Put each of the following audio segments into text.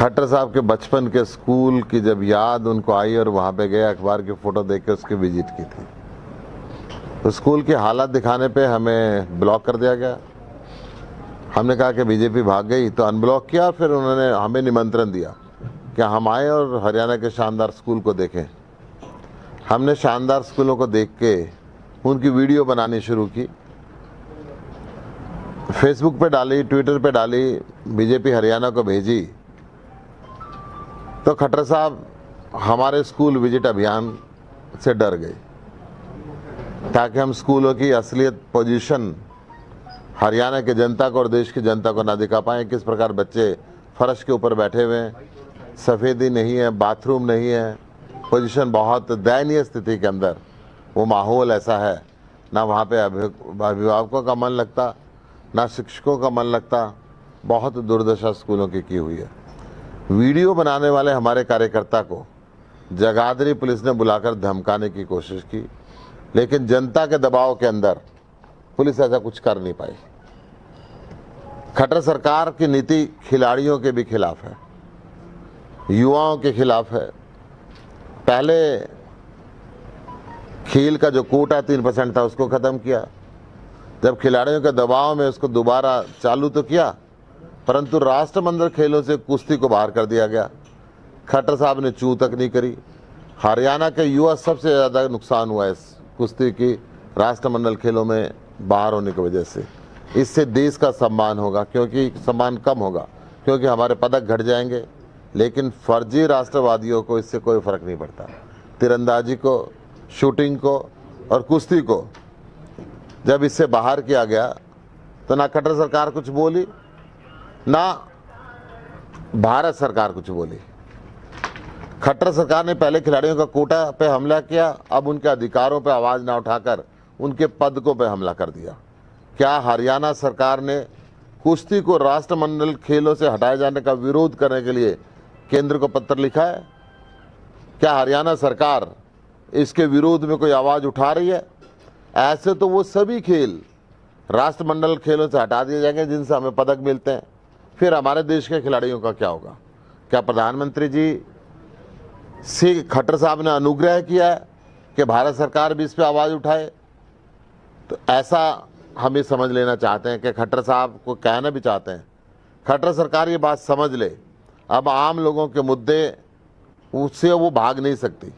खट्टर साहब के बचपन के स्कूल की जब याद उनको आई और वहाँ पे गए, अखबार की फ़ोटो देख के उसकी विजिट की थी, तो स्कूल की हालत दिखाने पे हमें ब्लॉक कर दिया गया। हमने कहा कि बीजेपी भाग गई, तो अनब्लॉक किया। फिर उन्होंने हमें निमंत्रण दिया कि हम आए और हरियाणा के शानदार स्कूल को देखें। हमने शानदार स्कूलों को देख के उनकी वीडियो बनानी शुरू की, फेसबुक पे डाली, ट्विटर पे डाली, बीजेपी हरियाणा को भेजी। तो खट्टर साहब हमारे स्कूल विजिट अभियान से डर गए, ताकि हम स्कूलों की असलियत पोजीशन हरियाणा की जनता को और देश की जनता को ना दिखा पाएँ। किस प्रकार बच्चे फर्श के ऊपर बैठे हुए हैं, सफ़ेदी नहीं है, बाथरूम नहीं है, पोजीशन बहुत दयनीय स्थिति के अंदर वो माहौल ऐसा है। ना वहाँ पे अभिभावकों का मन लगता, ना शिक्षकों का मन लगता। बहुत दुर्दशा स्कूलों की हुई है। वीडियो बनाने वाले हमारे कार्यकर्ता को जगाधरी पुलिस ने बुलाकर धमकाने की कोशिश की, लेकिन जनता के दबाव के अंदर पुलिस ऐसा कुछ कर नहीं पाई। खट्टर सरकार की नीति खिलाड़ियों के भी खिलाफ है, युवाओं के खिलाफ है। पहले खेल का जो कोटा 3% था उसको ख़त्म किया, जब खिलाड़ियों के दबाव में उसको दोबारा चालू तो किया, परंतु राष्ट्रमंडल खेलों से कुश्ती को बाहर कर दिया गया। खट्टर साहब ने चूं तक नहीं करी। हरियाणा के युवा सबसे ज़्यादा नुकसान हुआ है इस कुश्ती की राष्ट्रमंडल खेलों में बाहर होने की वजह से। इससे देश का सम्मान होगा, क्योंकि सम्मान कम होगा, क्योंकि हमारे पदक घट जाएंगे, लेकिन फर्जी राष्ट्रवादियों को इससे कोई फ़र्क नहीं पड़ता। तीरंदाजी को, शूटिंग को और कुश्ती को जब इससे बाहर किया गया तो ना खट्टर सरकार कुछ बोली, ना भारत सरकार कुछ बोली। खट्टर सरकार ने पहले खिलाड़ियों का कोटा पे हमला किया, अब उनके अधिकारों पे आवाज़ ना उठाकर उनके पदकों पे हमला कर दिया। क्या हरियाणा सरकार ने कुश्ती को राष्ट्रमंडल खेलों से हटाए जाने का विरोध करने के लिए केंद्र को पत्र लिखा है? क्या हरियाणा सरकार इसके विरोध में कोई आवाज़ उठा रही है? ऐसे तो वो सभी खेल राष्ट्रमंडल खेलों से हटा दिए जाएंगे जिनसे हमें पदक मिलते हैं। फिर हमारे देश के खिलाड़ियों का क्या होगा? क्या प्रधानमंत्री जी से खट्टर साहब ने अनुग्रह किया है कि भारत सरकार भी इस पर आवाज़ उठाए? तो ऐसा हम ये समझ लेना चाहते हैं कि खट्टर साहब को कहना भी चाहते हैं, खट्टर सरकार ये बात समझ ले, अब आम लोगों के मुद्दे उससे वो भाग नहीं सकती।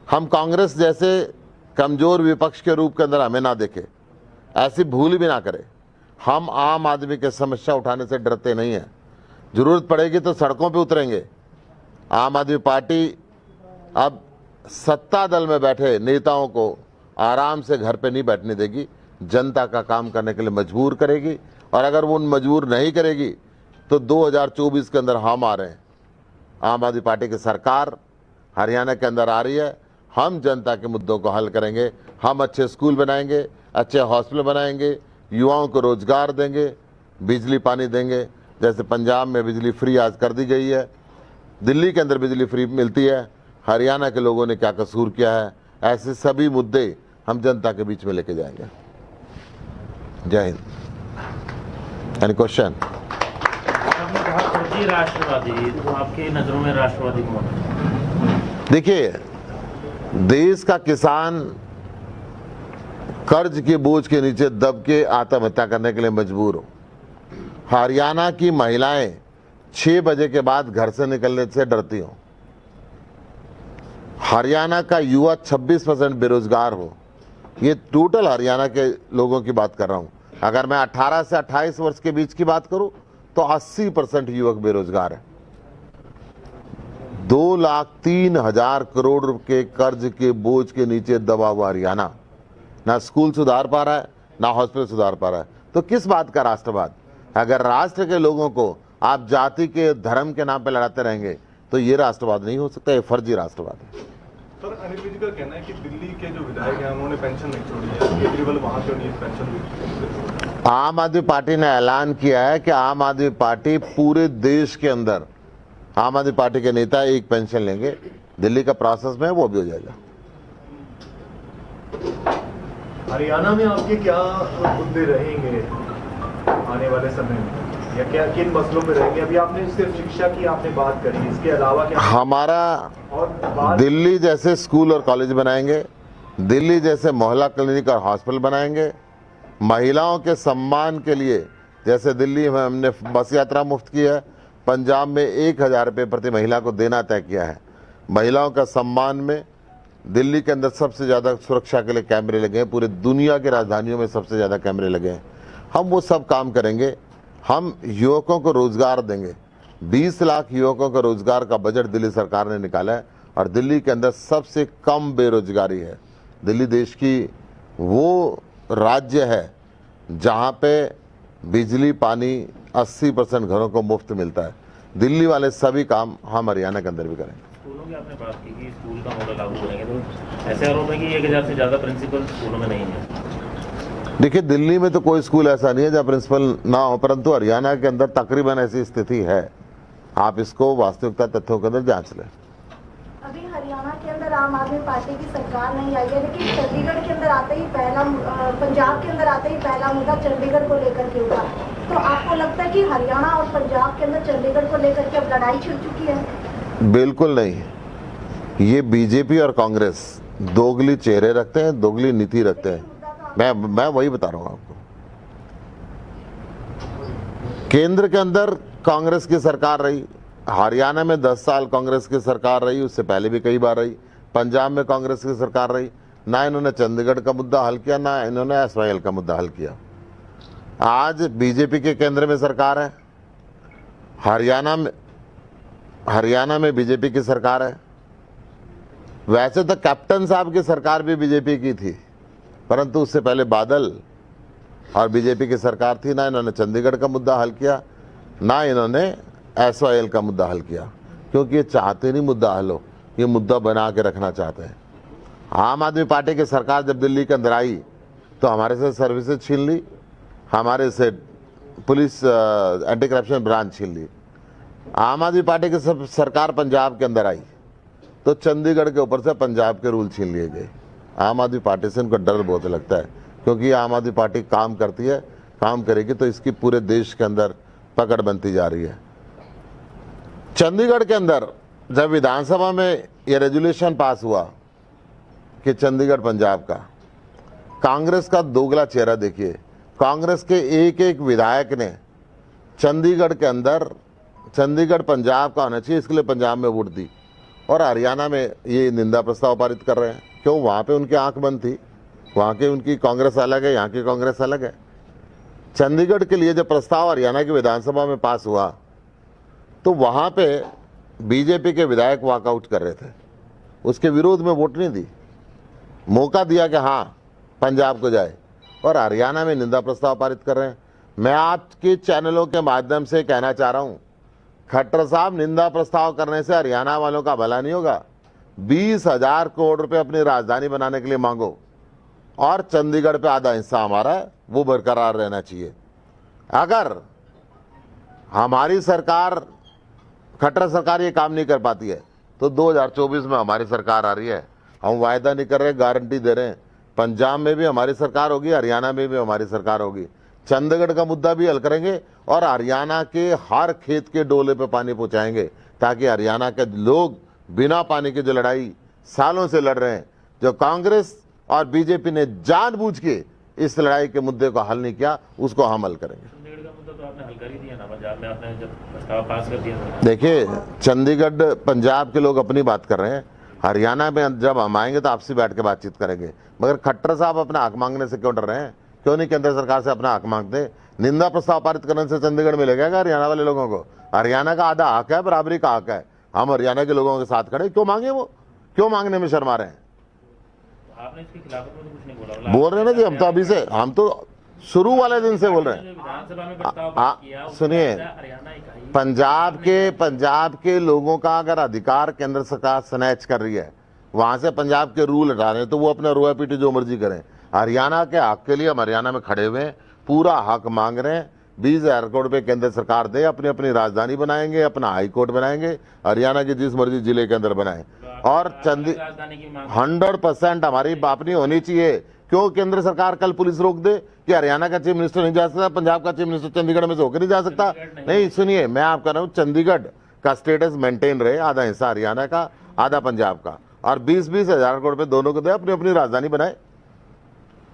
हम कांग्रेस जैसे कमज़ोर विपक्ष के रूप के अंदर हमें ना देखे, ऐसी भूल भी ना करे। हम आम आदमी के समस्या उठाने से डरते नहीं हैं। ज़रूरत पड़ेगी तो सड़कों पे उतरेंगे। आम आदमी पार्टी अब सत्ता दल में बैठे नेताओं को आराम से घर पे नहीं बैठने देगी, जनता का काम करने के लिए मजबूर करेगी। और अगर वो मजबूर नहीं करेगी तो 2024 के अंदर हम आ रहे हैं। आम आदमी पार्टी की सरकार हरियाणा के अंदर आ रही है। हम जनता के मुद्दों को हल करेंगे। हम अच्छे स्कूल बनाएंगे, अच्छे हॉस्पिटल बनाएंगे, युवाओं को रोजगार देंगे, बिजली पानी देंगे। जैसे पंजाब में बिजली फ्री आज कर दी गई है, दिल्ली के अंदर बिजली फ्री मिलती है। हरियाणा के लोगों ने क्या कसूर किया है? ऐसे सभी मुद्दे हम जनता के बीच में लेके जाएंगे। जय हिंद। Any question? आपने कहा फर्जी राष्ट्रवादी, तो आपकी नजरों में राष्ट्रवादी कौन है? देखिए, देश का किसान कर्ज के बोझ के नीचे दब के आत्महत्या करने के लिए मजबूर हो। हरियाणा की महिलाएं 6 बजे के बाद घर से निकलने से डरती हो। हरियाणा का युवा 26% बेरोजगार हो। ये टोटल हरियाणा के लोगों की बात कर रहा हूं। अगर मैं 18 से 28 वर्ष के बीच की बात करूं तो 80% युवक बेरोजगार है। 2,03,000 करोड़ रुपए कर्ज के बोझ के नीचे दबा हुआ हरियाणा, ना स्कूल सुधार पा रहा है, ना हॉस्पिटल सुधार पा रहा है। तो किस बात का राष्ट्रवाद? अगर राष्ट्र के लोगों को आप जाति के, धर्म के नाम पे लड़ाते रहेंगे तो ये राष्ट्रवाद नहीं हो सकता, ये फर्जी राष्ट्रवाद है। सर, अनिल विज का कहना है कि दिल्ली के जो विधायक हैं उन्होंने पेंशन नहीं छोड़ी है, केजरीवाल वहां क्यों नहीं पेंशन? आम आदमी पार्टी ने ऐलान किया है कि आम आदमी पार्टी पूरे देश के अंदर आम आदमी पार्टी के नेता एक पेंशन लेंगे। दिल्ली का प्रोसेस में वो भी हो जाएगा। हरियाणा में आपके क्या मुद्दे रहेंगे आने वाले समय में? या क्या किन मसलों पे रहेंगे? अभी आपने सिर्फ शिक्षा की आपने बात करी, इसके अलावा क्या हमारा और बात दिल्ली जैसे स्कूल और कॉलेज बनाएंगे, दिल्ली जैसे मोहल्ला क्लिनिक और हॉस्पिटल बनाएंगे, महिलाओं के सम्मान के लिए जैसे दिल्ली में हमने बस यात्रा मुफ्त की है, पंजाब में 1000 रुपये प्रति महिला को देना तय किया है। महिलाओं का सम्मान में दिल्ली के अंदर सबसे ज़्यादा सुरक्षा के लिए कैमरे लगे हैं, पूरे दुनिया की राजधानियों में सबसे ज़्यादा कैमरे लगे हैं। हम वो सब काम करेंगे। हम युवकों को रोज़गार देंगे। 20 लाख युवकों को रोज़गार का बजट दिल्ली सरकार ने निकाला है और दिल्ली के अंदर सबसे कम बेरोजगारी है। दिल्ली देश की वो राज्य है जहाँ पे बिजली पानी 80% घरों को मुफ्त मिलता है। दिल्ली वाले सभी काम हम हरियाणा के अंदर भी करेंगे। स्कूलों की आपने बात की कि स्कूल का मॉडल लागू करेंगे, तो ऐसे आरोप है कि 1000 से ज़्यादा प्रिंसिपल स्कूलों में नहीं है। देखिए, दिल्ली में तो कोई स्कूल ऐसा नहीं है जहाँ प्रिंसिपल ना हो, परंतु हरियाणा के अंदर तकरीबन ऐसी स्थिति है। आप इसको वास्तविकता तथ्यों के अंदर जांच लें। अभी हरियाणा के अंदर आम आदमी पार्टी की सरकार नहीं आई है, लेकिन चंडीगढ़ के अंदर आते ही पहला पंजाब के अंदर आते ही पहला मुद्दा चंडीगढ़ को लेकर के उठा। तो आपको लगता है कि हरियाणा और पंजाब के अंदर चंडीगढ़ को लेकर के अब लड़ाई छिड़ चुकी है? बिल्कुल नहीं। ये बीजेपी और कांग्रेस दोगली चेहरे रखते हैं, दोगली नीति रखते हैं। मैं वही बता रहा हूँ आपको। केंद्र के अंदर कांग्रेस की सरकार रही, हरियाणा में 10 साल कांग्रेस की सरकार रही, उससे पहले भी कई बार रही। पंजाब में कांग्रेस की सरकार रही। ना इन्होंने चंडीगढ़ का मुद्दा हल किया, ना इन्होंने एसवाईएल का मुद्दा हल किया। आज बीजेपी के केंद्र में सरकार है, हरियाणा में बीजेपी की सरकार है। वैसे तो कैप्टन साहब की सरकार भी बीजेपी की थी, परंतु उससे पहले बादल और बीजेपी की सरकार थी। ना इन्होंने चंडीगढ़ का मुद्दा हल किया, ना इन्होंने एसवाईएल का मुद्दा हल किया, क्योंकि ये चाहते नहीं मुद्दा हल हो, ये मुद्दा बना के रखना चाहते हैं। आम आदमी पार्टी की सरकार जब दिल्ली के अंदर आई तो हमारे से सर्विसेज छीन ली, हमारे से पुलिस एंटी करप्शन ब्रांच छीन ली। आम आदमी पार्टी की सरकार पंजाब के अंदर आई तो चंडीगढ़ के ऊपर से पंजाब के रूल छीन लिए गए। आम आदमी पार्टी से इनको डर बहुत लगता है, क्योंकि आम आदमी पार्टी काम करती है, काम करेगी तो इसकी पूरे देश के अंदर पकड़ बनती जा रही है। चंडीगढ़ के अंदर जब विधानसभा में ये रेजोल्यूशन पास हुआ कि चंडीगढ़ पंजाब का, कांग्रेस का दोगला चेहरा देखिए। कांग्रेस के एक एक विधायक ने चंडीगढ़ के अंदर चंडीगढ़ पंजाब का होना चाहिए, इसके लिए पंजाब में वोट दी, और हरियाणा में ये निंदा प्रस्ताव पारित कर रहे हैं। क्यों? वहाँ पे उनकी आंख बंद थी, वहाँ की उनकी कांग्रेस अलग है, यहाँ की कांग्रेस अलग है। चंडीगढ़ के लिए जब प्रस्ताव हरियाणा की विधानसभा में पास हुआ तो वहाँ पे बीजेपी के विधायक वॉकआउट कर रहे थे, उसके विरोध में वोट नहीं दी, मौका दिया कि हाँ पंजाब को जाए, और हरियाणा में निंदा प्रस्ताव पारित कर रहे हैं। मैं आपके चैनलों के माध्यम से कहना चाह रहा हूँ, खट्टर साहब, निंदा प्रस्ताव करने से हरियाणा वालों का भला नहीं होगा। 20,000 करोड़ रुपए अपनी राजधानी बनाने के लिए मांगो, और चंडीगढ़ पे आधा हिस्सा हमारा है, वो बरकरार रहना चाहिए। अगर हमारी सरकार, खट्टर सरकार, ये काम नहीं कर पाती है तो 2024 में हमारी सरकार आ रही है। हम वायदा नहीं कर रहे, गारंटी दे रहे हैं। पंजाब में भी हमारी सरकार होगी, हरियाणा में भी हमारी सरकार होगी। चंडीगढ़ का मुद्दा भी हल करेंगे और हरियाणा के हर खेत के डोले पे पानी पहुंचाएंगे, ताकि हरियाणा के लोग बिना पानी की जो लड़ाई सालों से लड़ रहे हैं, जो कांग्रेस और बीजेपी ने जानबूझ के इस लड़ाई के मुद्दे को हल नहीं किया, उसको हम हल करेंगे। चंडीगढ़ का मुद्दा तो आपने हल कर ही दिया ना, पंजाब में आपने जब प्रस्ताव पास कर दिया था। देखिए, चंडीगढ़ पंजाब के लोग अपनी बात कर रहे हैं, हरियाणा में जब हम आएंगे तो आपसे बैठ के बातचीत करेंगे। मगर खट्टर साहब अपना हक मांगने से क्यों डर रहे हैं? क्यों नहीं केंद्र सरकार से अपना हक मांगते? निंदा प्रस्ताव पारित करने से चंडीगढ़ मिलेगा क्या हरियाणा वाले लोगों को? हरियाणा का आधा हक है, बराबरी का हक है। हम हरियाणा के लोगों के साथ खड़े, क्यों मांगे? वो क्यों मांगने में शर्मा रहे हैं? आपने इसकी खिलाफत में तो कुछ नहीं बोला। बोल रहे हैं ना जी, हम तो अभी से, हम तो शुरू वाले दिन से बोल रहे हैं। विधानसभा में प्रस्ताव पास किया, सुनिए, हरियाणा इकाई पंजाब के लोगों का अगर अधिकार केंद्र सरकार स्नैच कर रही है, वहां से पंजाब के रूल हटा रहे हैं, तो वो अपना रोया पीटी जो मर्जी करें। हरियाणा के हक के लिए हम हरियाणा में खड़े हुए हैं, पूरा हक मांग रहे हैं। 20,000 करोड़ रुपए केंद्र सरकार दे, अपनी अपनी राजधानी बनाएंगे, अपना हाई कोर्ट बनाएंगे, हरियाणा के जिस मर्जी जिले के अंदर बनाए। और 100% हमारी अपनी होनी चाहिए क्यों केंद्र सरकार कल पुलिस रोक दे कि हरियाणा का चीफ मिनिस्टर नहीं जा सकता, पंजाब का चीफ मिनिस्टर चंडीगढ़ में से होकर नहीं जा सकता? नहीं, सुनिए, मैं आप कह रहा हूँ चंडीगढ़ का स्टेटस मेंटेन रहे, आधा हिस्सा हरियाणा का, आधा पंजाब का, और 20-20 हजार करोड़ पे दोनों को दे, अपनी अपनी राजधानी बनाए।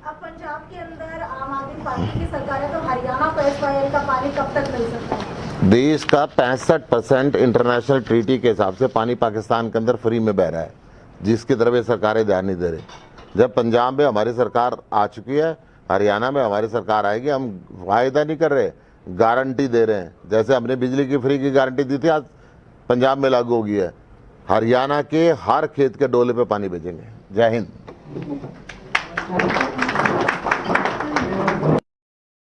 अब पंजाब के अंदर आम आदमी पार्टी की सरकार है, तो हरियाणा को SYL का पानी कब तक मिल सकता है? देश का 65% इंटरनेशनल ट्रीटी के हिसाब से पानी पाकिस्तान के अंदर फ्री में बह रहा है, जिसकी तरफ ये सरकारें ध्यान नहीं दे रही। जब पंजाब में हमारी सरकार आ चुकी है, हरियाणा में हमारी सरकार आएगी, हम वायदा नहीं कर रहे, गारंटी दे रहे हैं। जैसे हमने बिजली की फ्री की गारंटी दी थी, आज पंजाब में लागू होगी है। हरियाणा के हर खेत के डोले पे पानी भेजेंगे। जय हिंद।